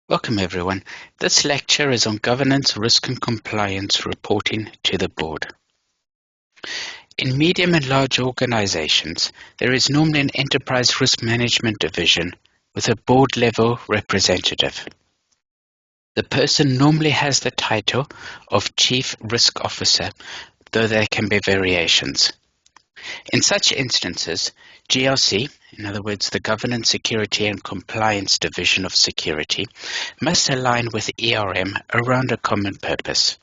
Welcome everyone. This lecture is on governance, risk and compliance reporting to the board. In medium and large organizations, there is normally an enterprise risk management division with a board level representative. The person normally has the title of Chief Risk Officer, though there can be variations. In such instances, GRC, in other words, the Governance, Security and Compliance Division of Security, must align with ERM around a common purpose.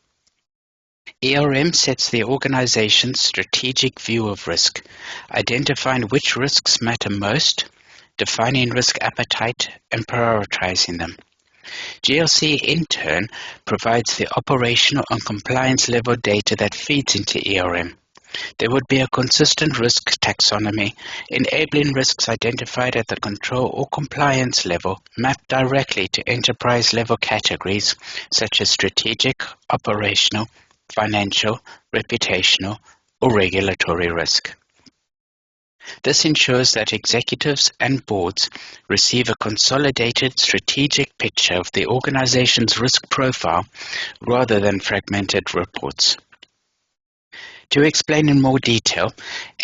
ERM sets the organization's strategic view of risk, identifying which risks matter most, defining risk appetite, and prioritizing them. GRC, in turn, provides the operational and compliance level data that feeds into ERM. There would be a consistent risk taxonomy, enabling risks identified at the control or compliance level mapped directly to enterprise-level categories such as strategic, operational, financial, reputational, or regulatory risk. This ensures that executives and boards receive a consolidated strategic picture of the organization's risk profile rather than fragmented reports. To explain in more detail,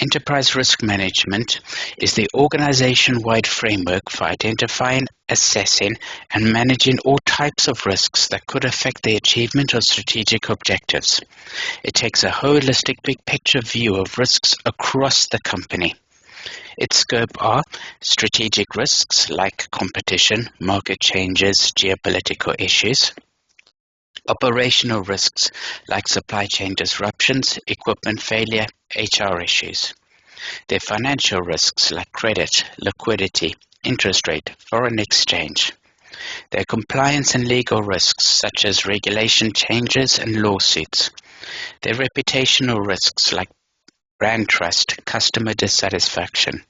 enterprise risk management is the organization-wide framework for identifying, assessing, and managing all types of risks that could affect the achievement of strategic objectives. It takes a holistic big picture view of risks across the company. Its scope are strategic risks like competition, market changes, geopolitical issues. Operational risks like supply chain disruptions, equipment failure, HR issues. Their financial risks like credit, liquidity, interest rate, foreign exchange. Their compliance and legal risks such as regulation changes and lawsuits. Their reputational risks like brand trust, customer dissatisfaction.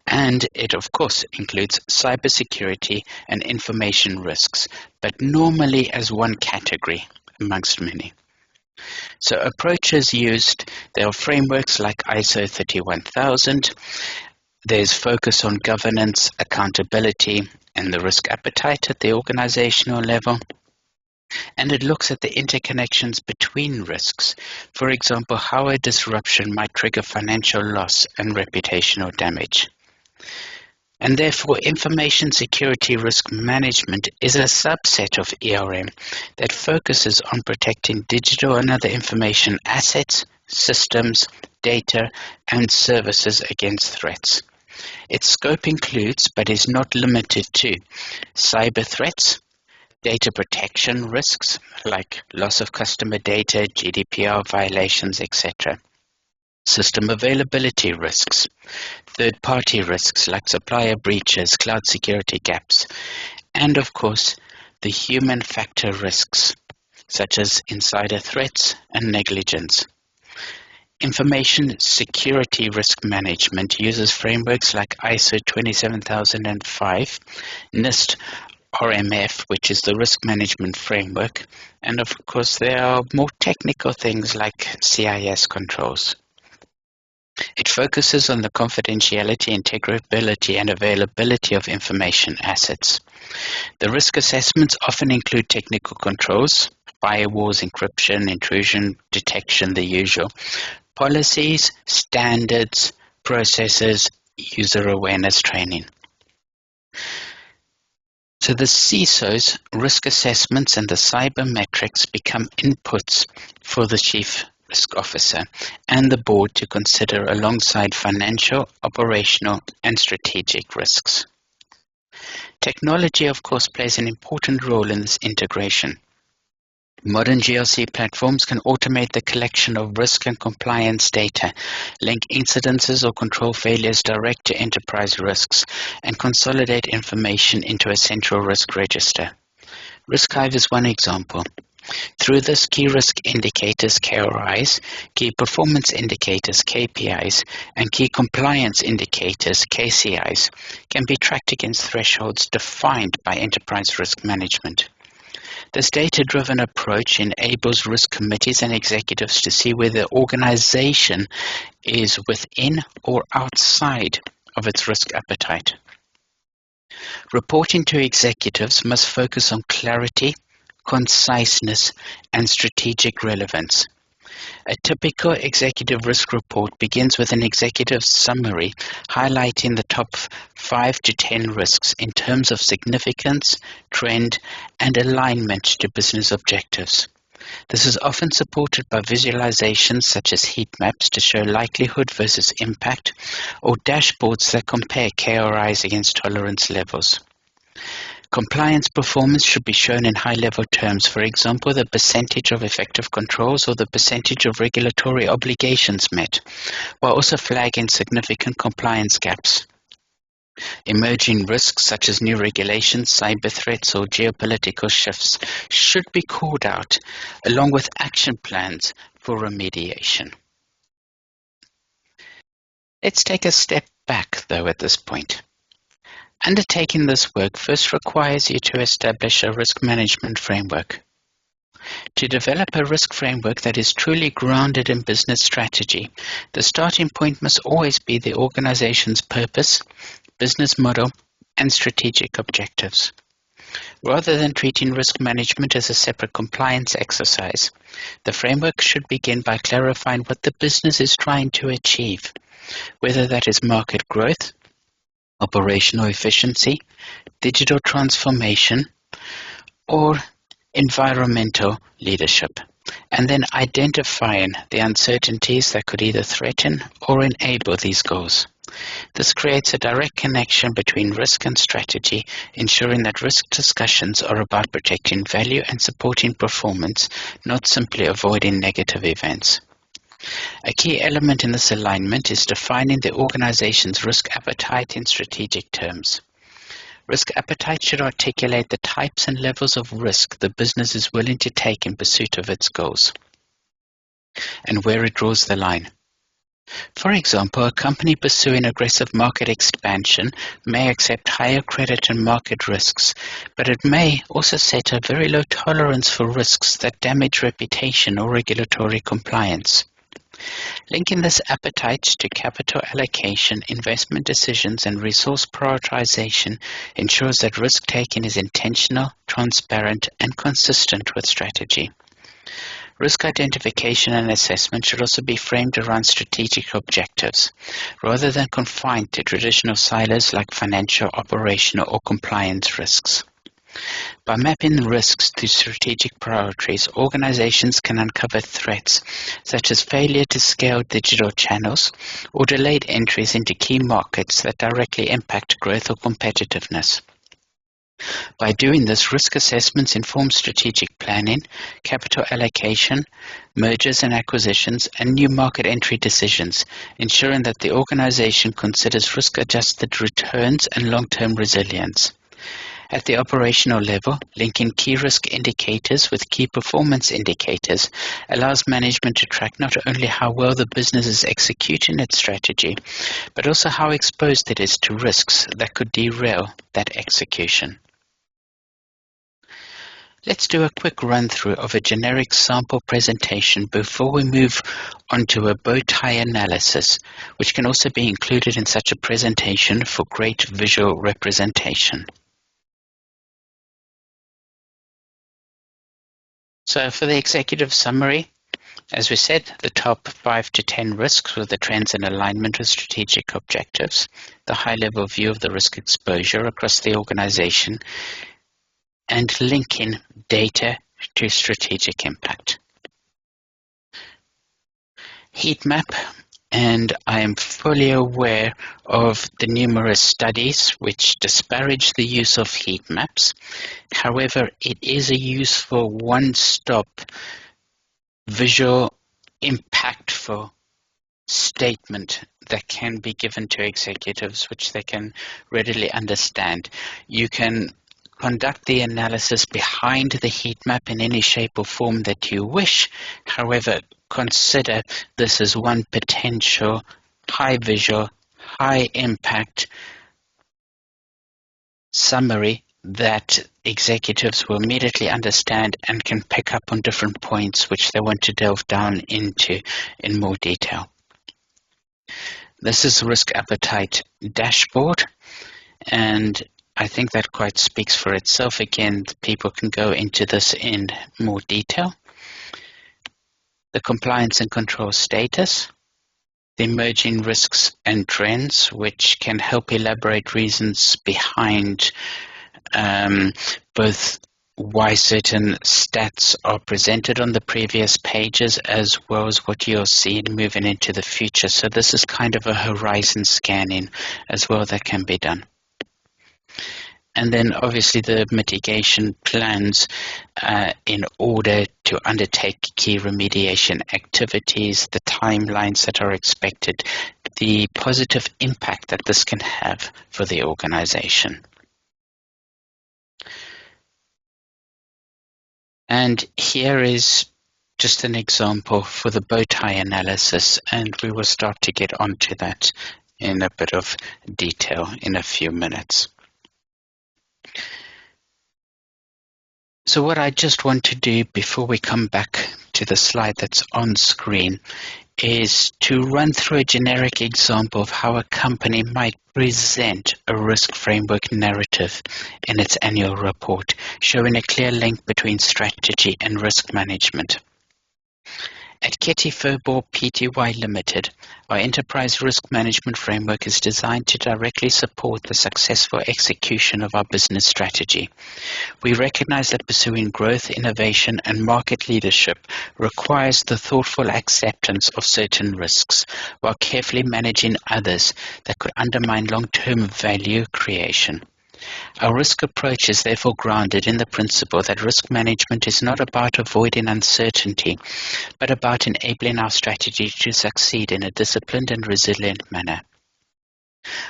And it, of course, includes cybersecurity and information risks, but normally as one category amongst many. So approaches used, there are frameworks like ISO 31000. There's focus on governance, accountability, and the risk appetite at the organizational level. And it looks at the interconnections between risks. For example, how a disruption might trigger financial loss and reputational damage. And therefore, information security risk management is a subset of ERM that focuses on protecting digital and other information assets, systems, data, and services against threats. Its scope includes, but is not limited to, cyber threats, data protection risks like loss of customer data, GDPR violations, etc. System availability risks, third-party risks like supplier breaches, cloud security gaps, and of course, the human factor risks, such as insider threats and negligence. Information security risk management uses frameworks like ISO 27005, NIST RMF, which is the risk management framework, and of course there are more technical things like CIS controls. It focuses on the confidentiality, integrability, and availability of information assets. The risk assessments often include technical controls, firewalls, encryption, intrusion detection, the usual, policies, standards, processes, user awareness training. So the CISO's risk assessments and the cyber metrics become inputs for the Chief Risk Officer and the board to consider alongside financial, operational, and strategic risks. Technology, of course, plays an important role in this integration. Modern GRC platforms can automate the collection of risk and compliance data, link incidences or control failures direct to enterprise risks, and consolidate information into a central risk register. RiskHive is one example. Through this, key risk indicators, KRIs, key performance indicators, KPIs, and key compliance indicators, KCIs, can be tracked against thresholds defined by enterprise risk management. This data-driven approach enables risk committees and executives to see whether the organization is within or outside of its risk appetite. Reporting to executives must focus on clarity, conciseness, and strategic relevance. A typical executive risk report begins with an executive summary highlighting the top 5 to 10 risks in terms of significance, trend, and alignment to business objectives. This is often supported by visualizations such as heat maps to show likelihood versus impact, or dashboards that compare KRIs against tolerance levels. Compliance performance should be shown in high-level terms, for example, the percentage of effective controls or the percentage of regulatory obligations met, while also flagging significant compliance gaps. Emerging risks such as new regulations, cyber threats, or geopolitical shifts should be called out, along with action plans for remediation. Let's take a step back, though, at this point. Undertaking this work first requires you to establish a risk management framework. To develop a risk framework that is truly grounded in business strategy, the starting point must always be the organization's purpose, business model, and strategic objectives. Rather than treating risk management as a separate compliance exercise, the framework should begin by clarifying what the business is trying to achieve, whether that is market growth, operational efficiency, digital transformation, or environmental leadership, and then identifying the uncertainties that could either threaten or enable these goals. This creates a direct connection between risk and strategy, ensuring that risk discussions are about protecting value and supporting performance, not simply avoiding negative events. A key element in this alignment is defining the organization's risk appetite in strategic terms. Risk appetite should articulate the types and levels of risk the business is willing to take in pursuit of its goals, and where it draws the line. For example, a company pursuing aggressive market expansion may accept higher credit and market risks, but it may also set a very low tolerance for risks that damage reputation or regulatory compliance. Linking this appetite to capital allocation, investment decisions, and resource prioritization ensures that risk-taking is intentional, transparent, and consistent with strategy. Risk identification and assessment should also be framed around strategic objectives, rather than confined to traditional silos like financial, operational, or compliance risks. By mapping risks to strategic priorities, organizations can uncover threats such as failure to scale digital channels or delayed entries into key markets that directly impact growth or competitiveness. By doing this, risk assessments inform strategic planning, capital allocation, mergers and acquisitions, and new market entry decisions, ensuring that the organization considers risk-adjusted returns and long-term resilience. At the operational level, linking key risk indicators with key performance indicators allows management to track not only how well the business is executing its strategy, but also how exposed it is to risks that could derail that execution. Let's do a quick run-through of a generic sample presentation before we move on to a bow tie analysis, which can also be included in such a presentation for great visual representation. So for the executive summary, as we said, the top 5 to 10 risks were the trends in alignment with strategic objectives, the high-level view of the risk exposure across the organization, and linking data to strategic impact. Heat map, and I am fully aware of the numerous studies which disparage the use of heat maps. However, it is a useful one-stop visual impactful statement that can be given to executives which they can readily understand. You can conduct the analysis behind the heat map in any shape or form that you wish. However, consider this as one potential high visual, high impact summary that executives will immediately understand and can pick up on different points which they want to delve down into in more detail. This is the risk appetite dashboard, and I think that quite speaks for itself. Again, people can go into this in more detail. The compliance and control status, the emerging risks and trends, which can help elaborate reasons behind both why certain stats are presented on the previous pages, as well as what you'll see moving into the future. So this is kind of a horizon scanning as well that can be done. And then obviously the mitigation plans in order to undertake key remediation activities, the timelines that are expected, the positive impact that this can have for the organization. And here is just an example for the bow tie analysis, and we will start to get onto that in a bit of detail in a few minutes. So what I just want to do before we come back to the slide that's on screen is to run through a generic example of how a company might present a risk framework narrative in its annual report, showing a clear link between strategy and risk management. At Kitty Furbo Pty Limited, our enterprise risk management framework is designed to directly support the successful execution of our business strategy. We recognize that pursuing growth, innovation, and market leadership requires the thoughtful acceptance of certain risks, while carefully managing others that could undermine long-term value creation. Our risk approach is therefore grounded in the principle that risk management is not about avoiding uncertainty, but about enabling our strategy to succeed in a disciplined and resilient manner.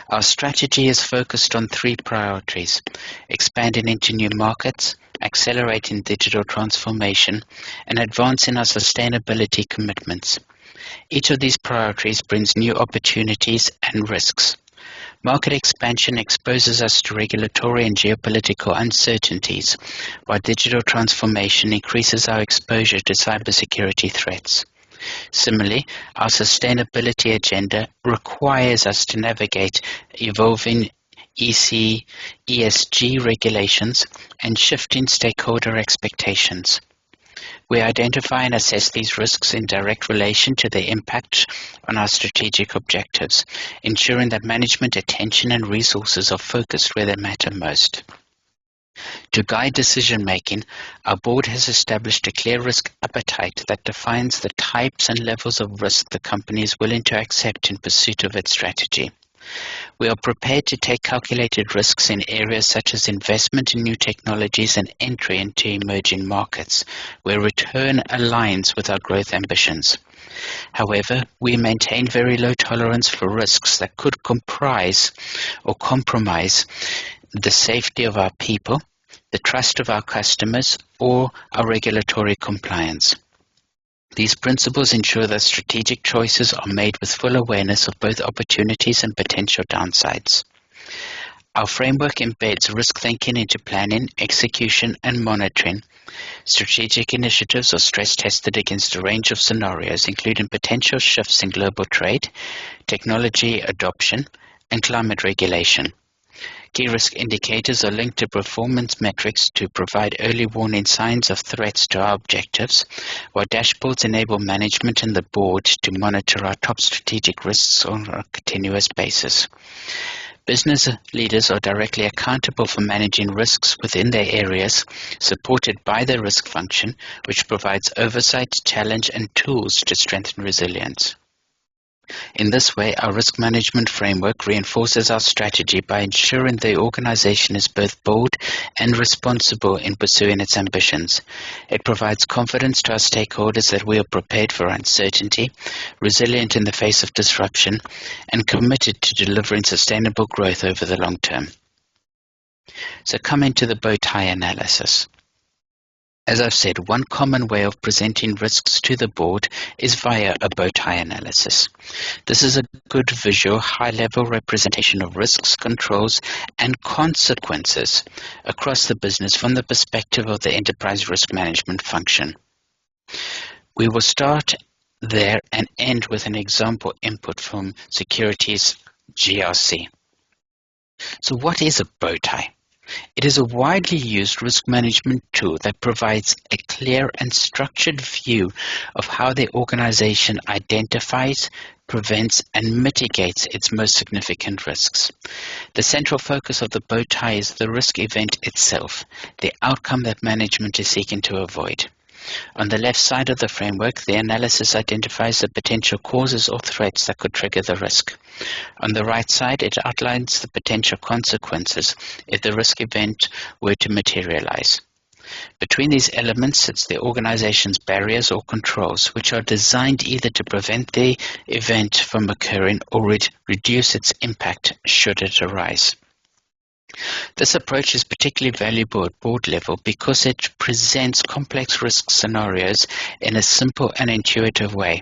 Our strategy is focused on three priorities: expanding into new markets, accelerating digital transformation, and advancing our sustainability commitments. Each of these priorities brings new opportunities and risks. Market expansion exposes us to regulatory and geopolitical uncertainties, while digital transformation increases our exposure to cybersecurity threats. Similarly, our sustainability agenda requires us to navigate evolving ESG regulations and shifting stakeholder expectations. We identify and assess these risks in direct relation to their impact on our strategic objectives, ensuring that management attention and resources are focused where they matter most. To guide decision-making, our board has established a clear risk appetite that defines the types and levels of risk the company is willing to accept in pursuit of its strategy. We are prepared to take calculated risks in areas such as investment in new technologies and entry into emerging markets, where return aligns with our growth ambitions. However, we maintain very low tolerance for risks that could comprise or compromise the safety of our people, the trust of our customers, or our regulatory compliance. These principles ensure that strategic choices are made with full awareness of both opportunities and potential downsides. Our framework embeds risk thinking into planning, execution, and monitoring. Strategic initiatives are stress tested against a range of scenarios, including potential shifts in global trade, technology adoption, and climate regulation. Key risk indicators are linked to performance metrics to provide early warning signs of threats to our objectives, while dashboards enable management and the board to monitor our top strategic risks on a continuous basis. Business leaders are directly accountable for managing risks within their areas, supported by their risk function, which provides oversight, challenge, and tools to strengthen resilience. In this way, our risk management framework reinforces our strategy by ensuring the organization is both bold and responsible in pursuing its ambitions. It provides confidence to our stakeholders that we are prepared for uncertainty, resilient in the face of disruption, and committed to delivering sustainable growth over the long term. So coming to the bow tie analysis. As I've said, one common way of presenting risks to the board is via a bow tie analysis. This is a good visual, high-level representation of risks, controls, and consequences across the business from the perspective of the enterprise risk management function. We will start there and end with an example input from Security's GRC. So what is a bow tie? It is a widely used risk management tool that provides a clear and structured view of how the organization identifies, prevents, and mitigates its most significant risks. The central focus of the bow tie is the risk event itself, the outcome that management is seeking to avoid. On the left side of the framework, the analysis identifies the potential causes or threats that could trigger the risk. On the right side, it outlines the potential consequences if the risk event were to materialize. Between these elements sits the organization's barriers or controls, which are designed either to prevent the event from occurring or reduce its impact should it arise. This approach is particularly valuable at board level because it presents complex risk scenarios in a simple and intuitive way.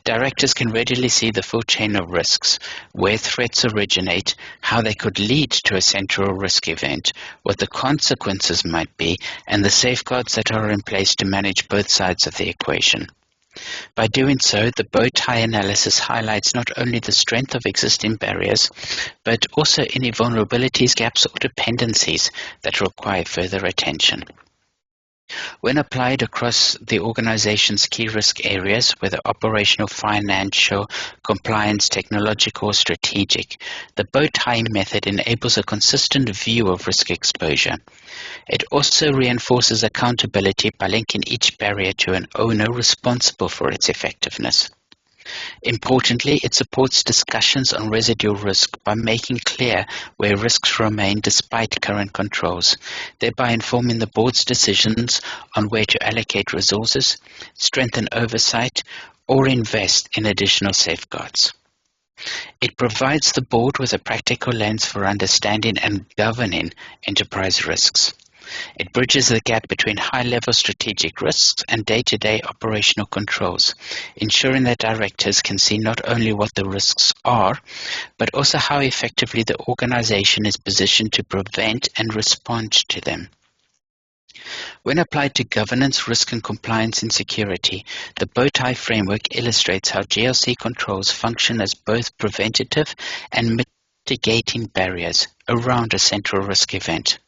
Directors can readily see the full chain of risks, where threats originate, how they could lead to a central risk event, what the consequences might be, and the safeguards that are in place to manage both sides of the equation. By doing so, the bow tie analysis highlights not only the strength of existing barriers, but also any vulnerabilities, gaps, or dependencies that require further attention. When applied across the organization's key risk areas, whether operational, financial, compliance, technological, or strategic, the bow tie method enables a consistent view of risk exposure. It also reinforces accountability by linking each barrier to an owner responsible for its effectiveness. Importantly, it supports discussions on residual risk by making clear where risks remain despite current controls, thereby informing the board's decisions on where to allocate resources, strengthen oversight, or invest in additional safeguards. It provides the board with a practical lens for understanding and governing enterprise risks. It bridges the gap between high-level strategic risks and day-to-day operational controls, ensuring that directors can see not only what the risks are, but also how effectively the organization is positioned to prevent and respond to them. When applied to governance, risk and compliance in security, the bow tie framework illustrates how GRC controls function as both preventative and mitigating barriers around a central risk event.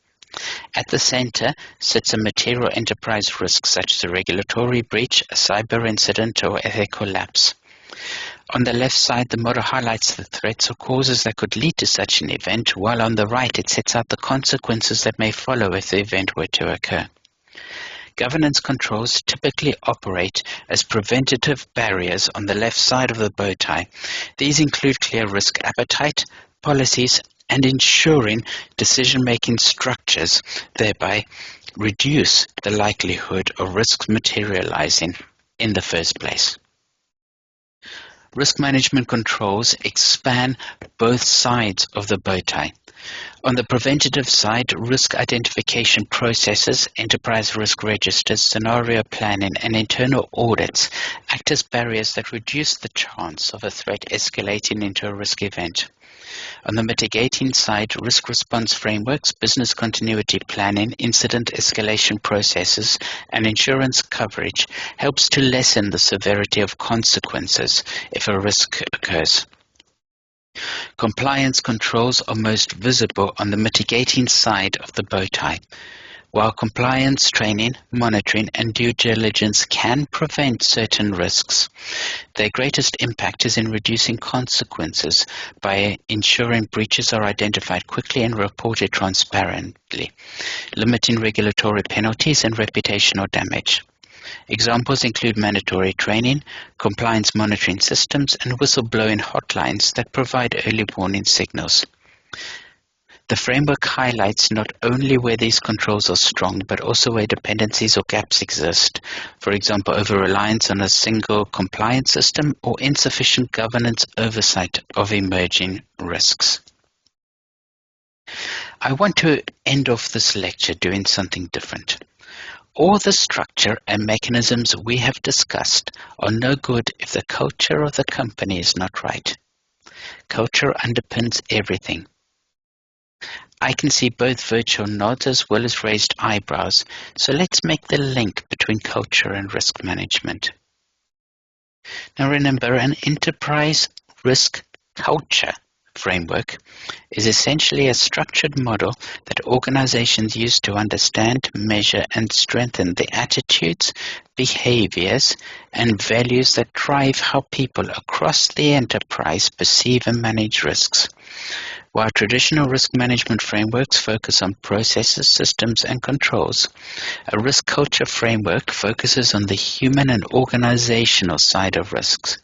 At the center sits a material enterprise risk such as a regulatory breach, a cyber incident, or ethical lapse. On the left side, the model highlights the threats or causes that could lead to such an event, while on the right it sets out the consequences that may follow if the event were to occur. Governance controls typically operate as preventative barriers on the left side of the bow tie. These include clear risk appetite, policies, and ensuring decision-making structures, thereby reduce the likelihood of risks materializing in the first place. Risk management controls expand both sides of the bow tie. On the preventative side, risk identification processes, enterprise risk registers, scenario planning, and internal audits act as barriers that reduce the chance of a threat escalating into a risk event. On the mitigating side, risk response frameworks, business continuity planning, incident escalation processes, and insurance coverage helps to lessen the severity of consequences if a risk occurs. Compliance controls are most visible on the mitigating side of the bow tie. While compliance training, monitoring, and due diligence can prevent certain risks, their greatest impact is in reducing consequences by ensuring breaches are identified quickly and reported transparently, limiting regulatory penalties and reputational damage. Examples include mandatory training, compliance monitoring systems, and whistleblowing hotlines that provide early warning signals. The framework highlights not only where these controls are strong, but also where dependencies or gaps exist, for example, over-reliance on a single compliance system or insufficient governance oversight of emerging risks. I want to end off this lecture doing something different. All the structure and mechanisms we have discussed are no good if the culture of the company is not right. Culture underpins everything. I can see both virtual nods as well as raised eyebrows, so let's make the link between culture and risk management. Now remember, an enterprise risk culture framework is essentially a structured model that organizations use to understand, measure, and strengthen the attitudes, behaviors, and values that drive how people across the enterprise perceive and manage risks. While traditional risk management frameworks focus on processes, systems, and controls, a risk culture framework focuses on the human and organizational side of risks.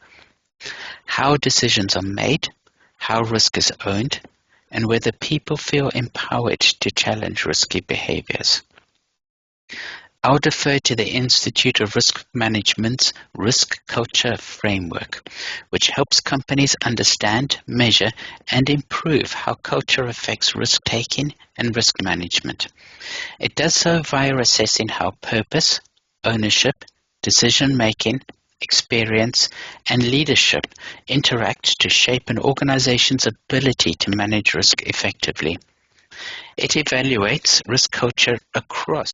How decisions are made, how risk is owned, and whether people feel empowered to challenge risky behaviors. I'll defer to the Institute of Risk Management's Risk Culture Framework, which helps companies understand, measure, and improve how culture affects risk-taking and risk management. It does so via assessing how purpose, ownership, decision-making, experience, and leadership interact to shape an organization's ability to manage risk effectively. It evaluates risk culture across